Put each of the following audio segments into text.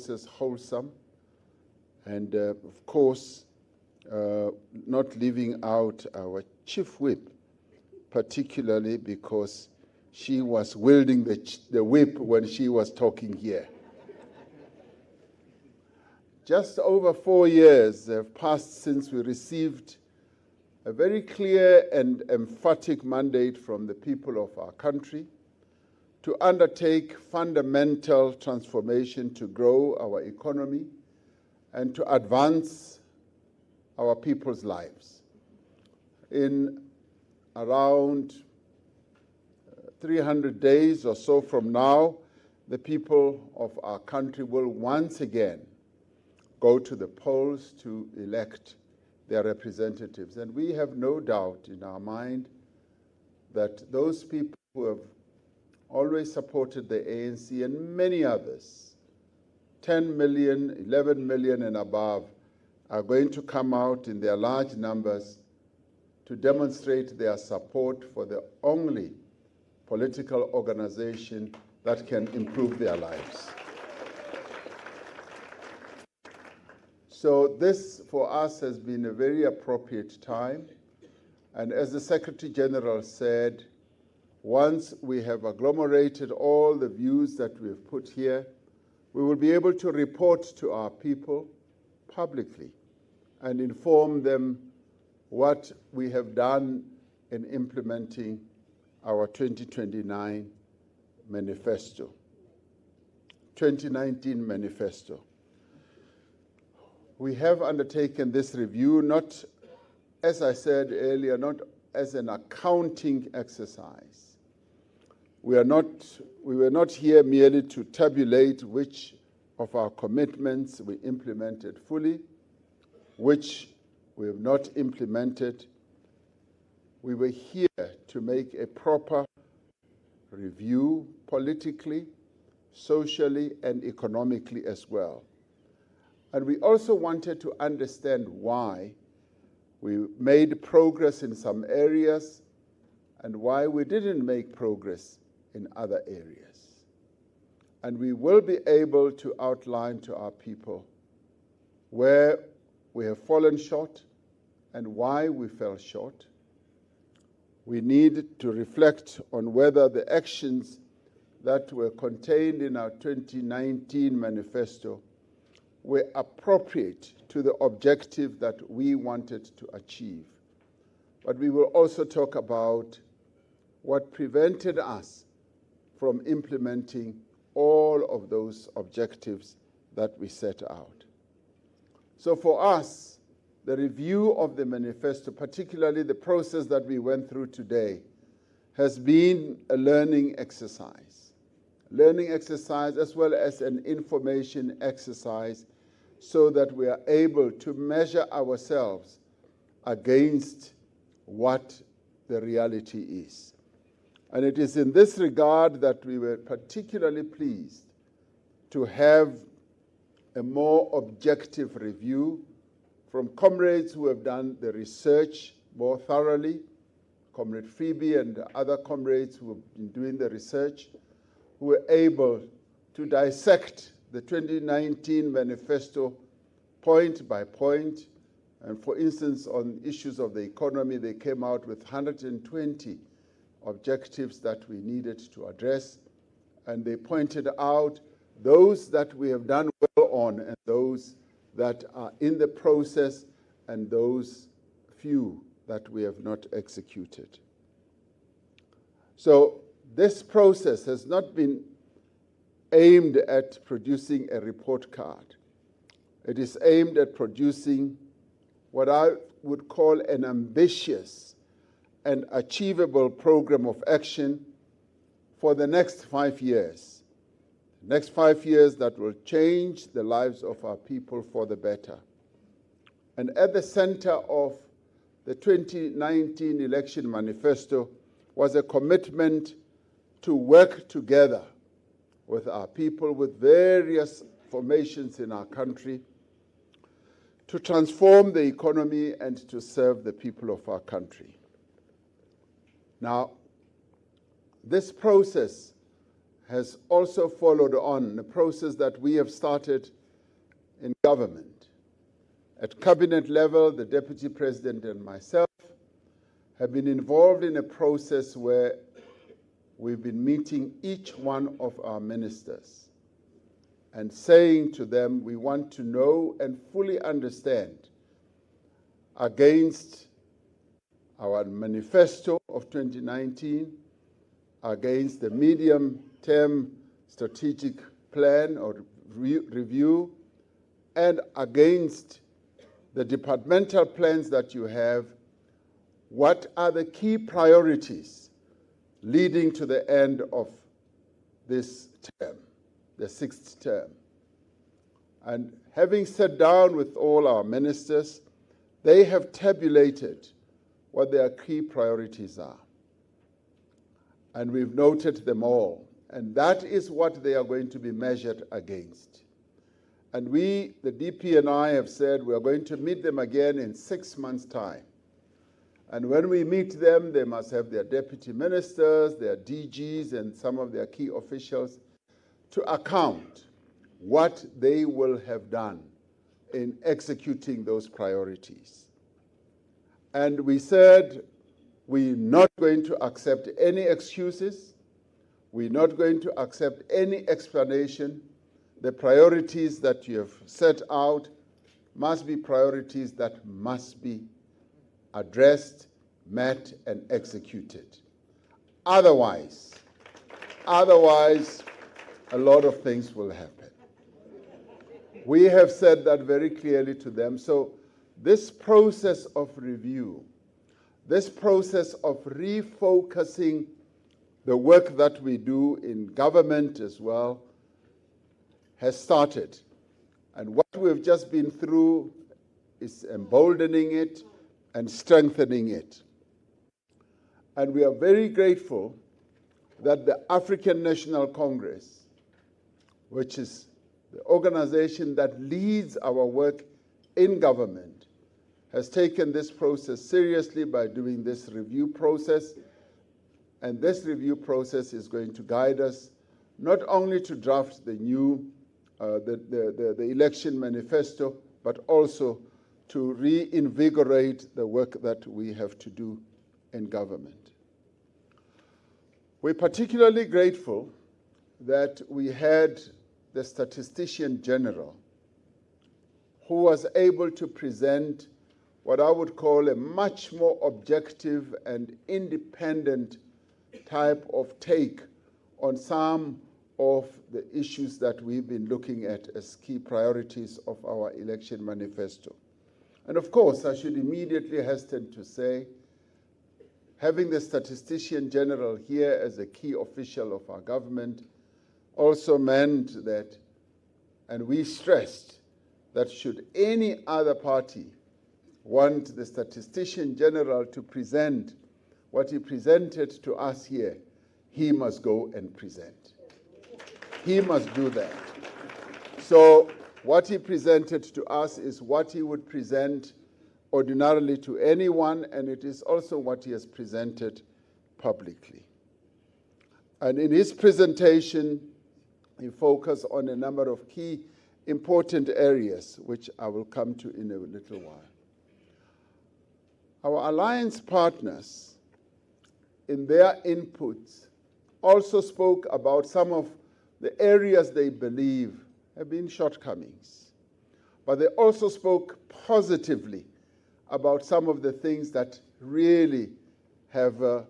process wholesome, and of course, not leaving out our chief whip, particularly because she was wielding the whip when she was talking here. Just over 4 years have passed since we received a very clear and emphatic mandate from the people of our country to undertake fundamental transformation to grow our economy and to advance our people's lives. In around 300 days or so from now, the people of our country will once again go to the polls to elect their representatives. And we have no doubt in our mind that those people who have always supported the ANC and many others, 10 million, 11 million and above, are going to come out in their large numbers to demonstrate their support for the only political organization that can improve their lives. So this, for us, has been a very appropriate time. And as the Secretary General said, once we have agglomerated all the views that we have put here, we will be able to report to our people publicly and inform them what we have done in implementing our 2029 manifesto, 2019 manifesto. We have undertaken this review not, as I said earlier, not as an accounting exercise. We were not here merely to tabulate which of our commitments we implemented fully, which we have not implemented. We were here to make a proper review politically, socially, and economically as well. And we also wanted to understand why we made progress in some areas and why we didn't make progress in other areas. And we will be able to outline to our people where we have fallen short and why we fell short. We need to reflect on whether the actions that were contained in our 2019 manifesto were appropriate to the objective that we wanted to achieve. But we will also talk about what prevented us from implementing all of those objectives that we set out. So for us, the review of the manifesto, particularly the process that we went through today, has been a learning exercise as well as an information exercise, so that we are able to measure ourselves against what the reality is. And it is in this regard that we were particularly pleased to have a more objective review from comrades who have done the research more thoroughly, Comrade Phoebe and other comrades who have been doing the research, who were able to dissect the 2019 manifesto point by point. And for instance, on issues of the economy, they came out with 120 objectives that we needed to address. And they pointed out those that we have done well on and those that are in the process and those few that we have not executed. So this process has not been aimed at producing a report card. It is aimed at producing what I would call an ambitious and achievable program of action for the next 5 years. The next 5 years that will change the lives of our people for the better. And at the center of the 2019 election manifesto was a commitment to work together with our people, with various formations in our country, to transform the economy and to serve the people of our country. Now, this process has also followed on the process that we have started in government. At cabinet level, the Deputy President and myself have been involved in a process where we've been meeting each one of our ministers and saying to them, we want to know and fully understand against our manifesto of 2019, against the medium-term strategic plan or review, and against the departmental plans that you have, what are the key priorities leading to the end of this term, the 6th term. And having sat down with all our ministers, they have tabulated what their key priorities are. And we've noted them all. And that is what they are going to be measured against. And we, the DP and I, have said we are going to meet them again in 6 months' time. And when we meet them, they must have their deputy ministers, their DGs, and some of their key officials to account what they will have done in executing those priorities. And we said we're not going to accept any excuses. We're not going to accept any explanation. The priorities that you have set out must be priorities that must be addressed, met, and executed. Otherwise, a lot of things will happen. We have said that very clearly to them. So this process of review, this process of refocusing the work that we do in government as well, has started. And what we've just been through is emboldening it and strengthening it. And we are very grateful that the African National Congress, which is the organization that leads our work in government, has taken this process seriously by doing this review process. And this review process is going to guide us not only to draft the new the election manifesto, but also to reinvigorate the work that we have to do in government. We're particularly grateful that we had the Statistician General, who was able to present what I would call a much more objective and independent type of take on some of the issues that we've been looking at as key priorities of our election manifesto. And of course, I should immediately hasten to say, having the Statistician General here as a key official of our government also meant that, and we stressed, that should any other party want the Statistician General to present what he presented to us here, he must go and present. He must do that. So what he presented to us is what he would present ordinarily to anyone, and it is also what he has presented publicly. And in his presentation, he focused on a number of key important areas, which I will come to in a little while. Our alliance partners, in their inputs, also spoke about some of the areas they believe have been shortcomings. But they also spoke positively about some of the things that really have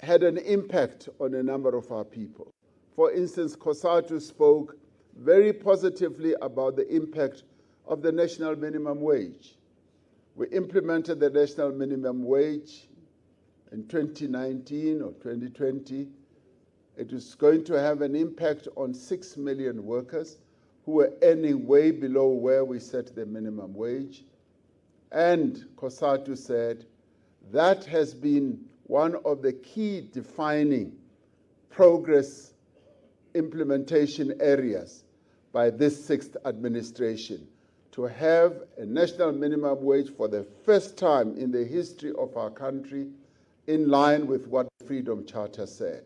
had an impact on a number of our people. For instance, COSATU spoke very positively about the impact of the national minimum wage. We implemented the national minimum wage in 2019 or 2020. It is going to have an impact on 6 million workers who were earning way below where we set the minimum wage. And COSATU said that has been one of the key defining progress implementation areas by this 6th administration, to have a national minimum wage for the first time in the history of our country in line with what the Freedom Charter said.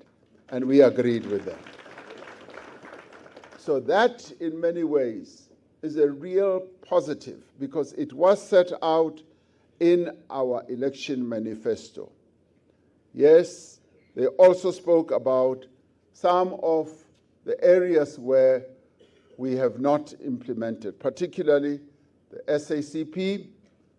And we agreed with them. So that, in many ways, is a real positive because it was set out in our election manifesto. Yes, they also spoke about some of the areas where we have not implemented, particularly the SACP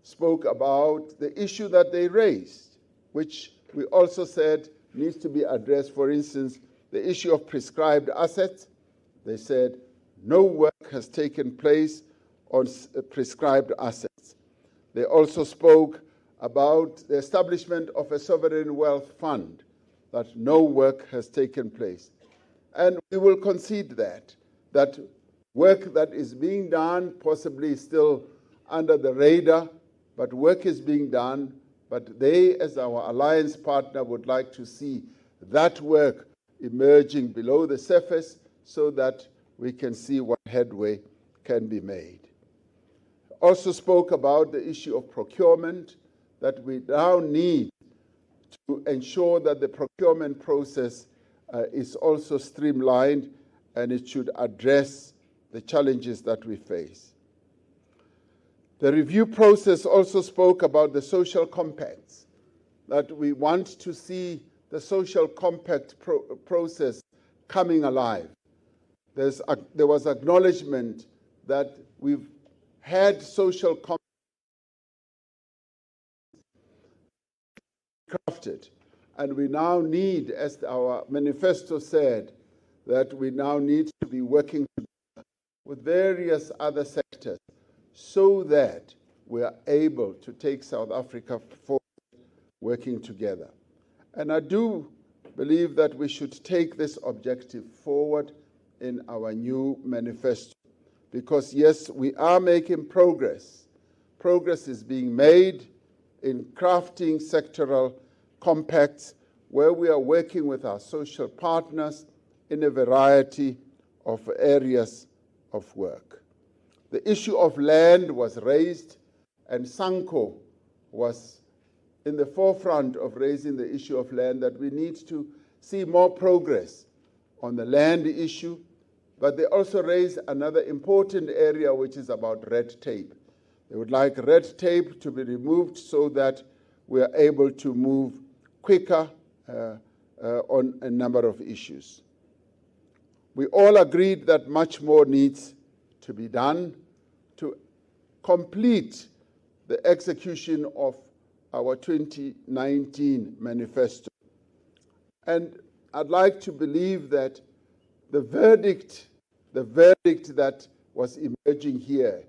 spoke about the issue that they raised, which we also said needs to be addressed. For instance, the issue of prescribed assets. They said no work has taken place on prescribed assets. They also spoke about the establishment of a sovereign wealth fund, that no work has taken place. And we will concede that work that is being done possibly still under the radar, but work is being done. But they, as our alliance partner, would like to see that work emerging below the surface so that we can see what headway can be made. Also spoke about the issue of procurement, that we now need to ensure that the procurement process is also streamlined and it should address the challenges that we face. The review process also spoke about the social compacts, that we want to see the social compact process coming alive. There was acknowledgement that we've had social compacts crafted, and we now need, as our manifesto said, that we now need to be working together with various other sectors so that we are able to take South Africa forward working together. And I do believe that we should take this objective forward in our new manifesto because, yes, we are making progress. Progress is being made in crafting sectoral compacts where we are working with our social partners in a variety of areas of work. The issue of land was raised, and SANCO was in the forefront of raising the issue of land, that we need to see more progress on the land issue, but they also raised another important area, which is about red tape. They would like red tape to be removed so that we are able to move quicker on a number of issues. We all agreed that much more needs to be done to complete the execution of our 2019 manifesto. And I'd like to believe that the verdict that was emerging here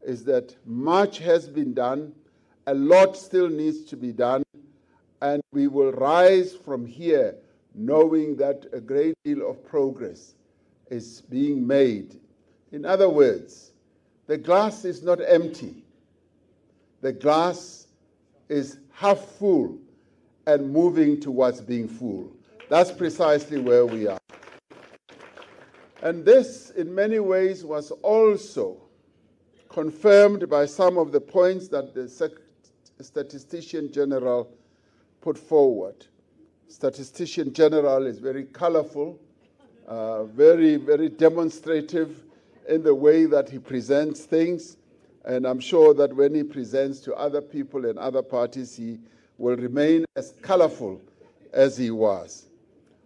is that much has been done, a lot still needs to be done, and we will rise from here knowing that a great deal of progress is being made. In other words, the glass is not empty. The glass is half full and moving towards being full. That's precisely where we are. And this, in many ways, was also confirmed by some of the points that the Statistician General put forward. Statistician General is very colorful, very, very demonstrative in the way that he presents things. And I'm sure that when he presents to other people and other parties, he will remain as colorful as he was.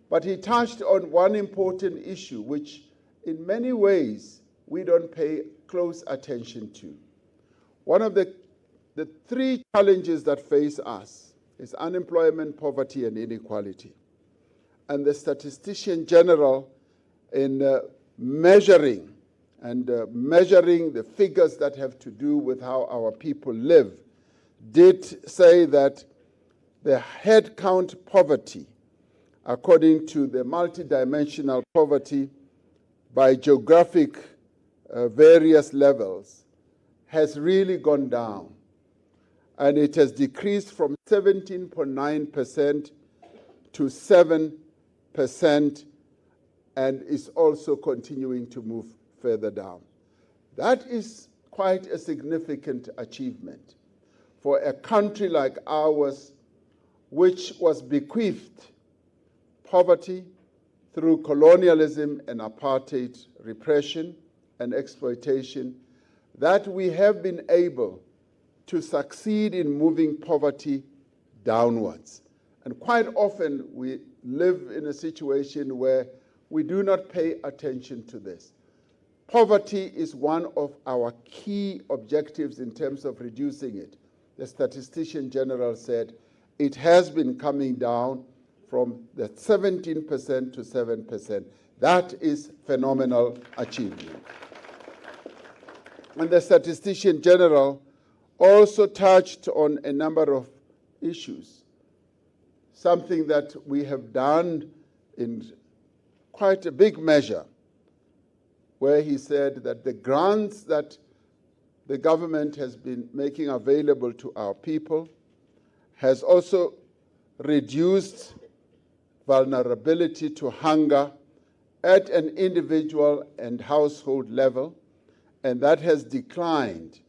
But he touched on one important issue, which in many ways we don't pay close attention to. One of the three challenges that face us is unemployment, poverty, and inequality. And the Statistician General, in measuring the figures that have to do with how our people live, did say that the headcount poverty, according to the multidimensional poverty by geographic various levels, has really gone down. And it has decreased from 17.9% to 7%, and is also continuing to move further down. That is quite a significant achievement for a country like ours, which was bequeathed poverty, through colonialism and apartheid repression and exploitation, that we have been able to succeed in moving poverty downwards. And quite often we live in a situation where we do not pay attention to this. Poverty is one of our key objectives in terms of reducing it. The Statistician General said it has been coming down from the 17% to 7%. That is phenomenal achievement. And the Statistician General also touched on a number of issues, something that we have done in quite a big measure, where he said that the grants that the government has been making available to our people has also reduced vulnerability to hunger at an individual and household level, and that has declined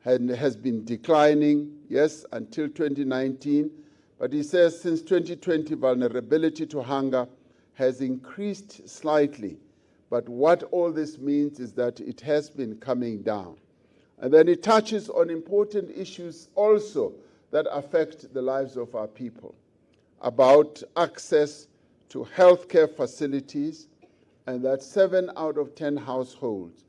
and has been declining, yes, until 2019. But he says since 2020, vulnerability to hunger has increased slightly. But what all this means is that it has been coming down. And then it touches on important issues also that affect the lives of our people, about access to healthcare facilities, and that 7 out of 10 households,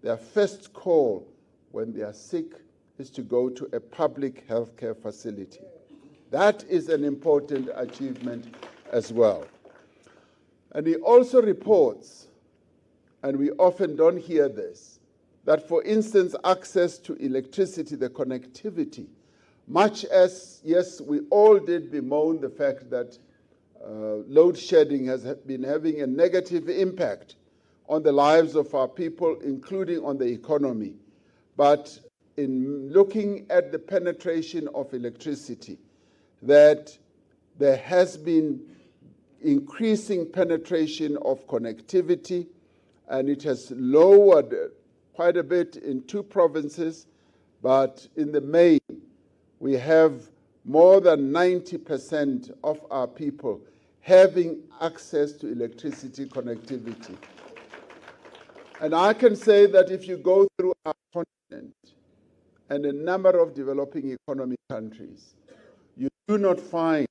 their first call when they are sick is to go to a public healthcare facility. That is an important achievement as well. And he also reports, and we often don't hear this, that, for instance, access to electricity, the connectivity, much as, yes, we all did bemoan the fact that load shedding has been having a negative impact on the lives of our people, including on the economy. But in looking at the penetration of electricity, that there has been increasing penetration of connectivity, and it has lowered quite a bit in 2 provinces, but in the main, we have more than 90% of our people having access to electricity connectivity. And I can say that if you go through our continent and a number of developing economy countries, you do not find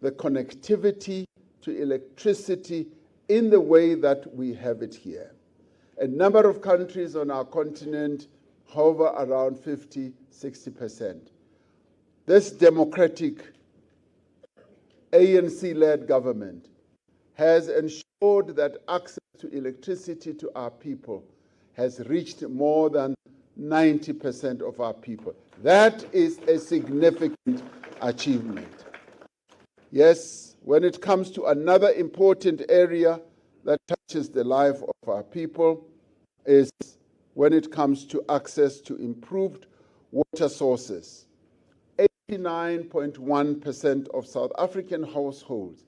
the connectivity to electricity in the way that we have it here. A number of countries on our continent hover around 50, 60%. This democratic ANC-led government has ensured that access to electricity to our people has reached more than 90% of our people. That is a significant achievement. Yes, when it comes to another important area that touches the life of our people is when it comes to access to improved water sources. 89.1% of South African households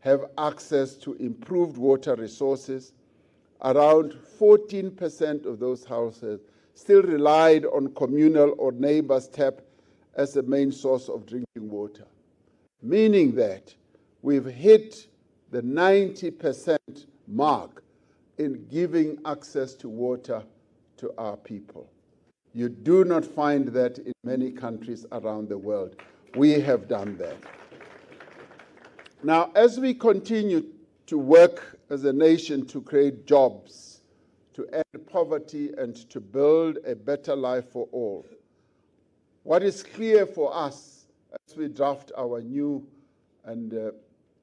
have access to improved water resources. Around 14% of those households still relied on communal or neighbors' tap as the main source of drinking water, meaning that we've hit the 90% mark in giving access to water to our people. You do not find that in many countries around the world. We have done that. Now, as we continue to work as a nation to create jobs, to end poverty, and to build a better life for all, what is clear for us as we draft our new and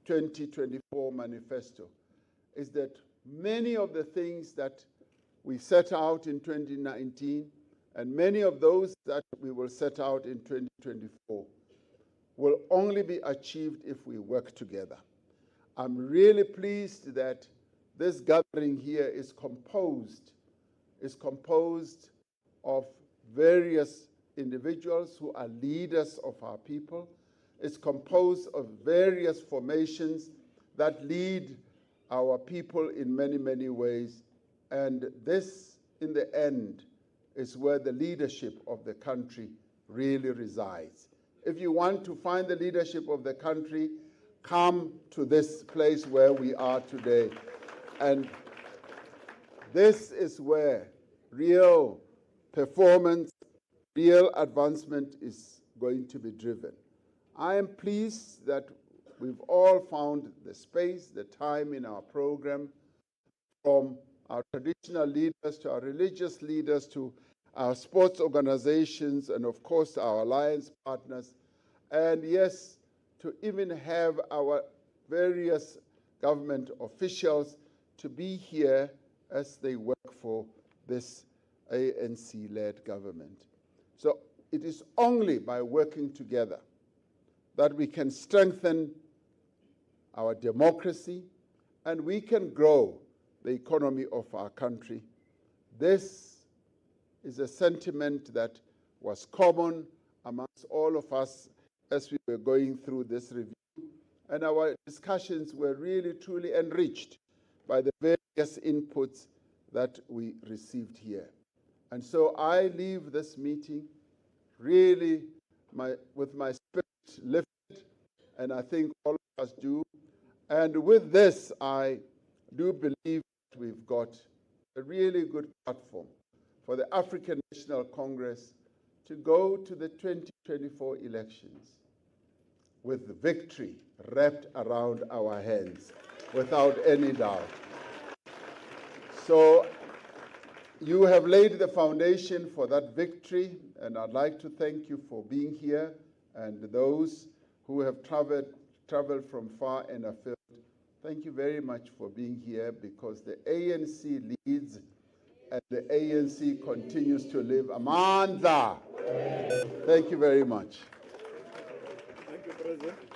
2024 manifesto is that many of the things that we set out in 2019 and many of those that we will set out in 2024 will only be achieved if we work together. I'm really pleased that this gathering here is composed of various individuals who are leaders of our people. It's composed of various formations that lead our people in many, many ways. And this, in the end, is where the leadership of the country really resides. If you want to find the leadership of the country, come to this place where we are today. And this is where real performance, real advancement is going to be driven. I am pleased that we've all found the space, the time in our program, from our traditional leaders to our religious leaders to our sports organizations and, of course, our alliance partners. And yes, to even have our various government officials to be here as they work for this ANC-led government. So it is only by working together that we can strengthen our democracy and we can grow the economy of our country. This is a sentiment that was common amongst all of us as we were going through this review. And our discussions were really, truly enriched by the various inputs that we received here. And so I leave this meeting really with my spirit lifted, and I think all of us do. And with this, I do believe that we've got a really good platform for the African National Congress to go to the 2024 elections with victory wrapped around our hands, without any doubt. So you have laid the foundation for that victory, and I'd like to thank you for being here, and those who have traveled from far and afield. Thank you very much for being here, because the ANC leads and the ANC continues to live. Amandla! Thank you very much. Thank you, President.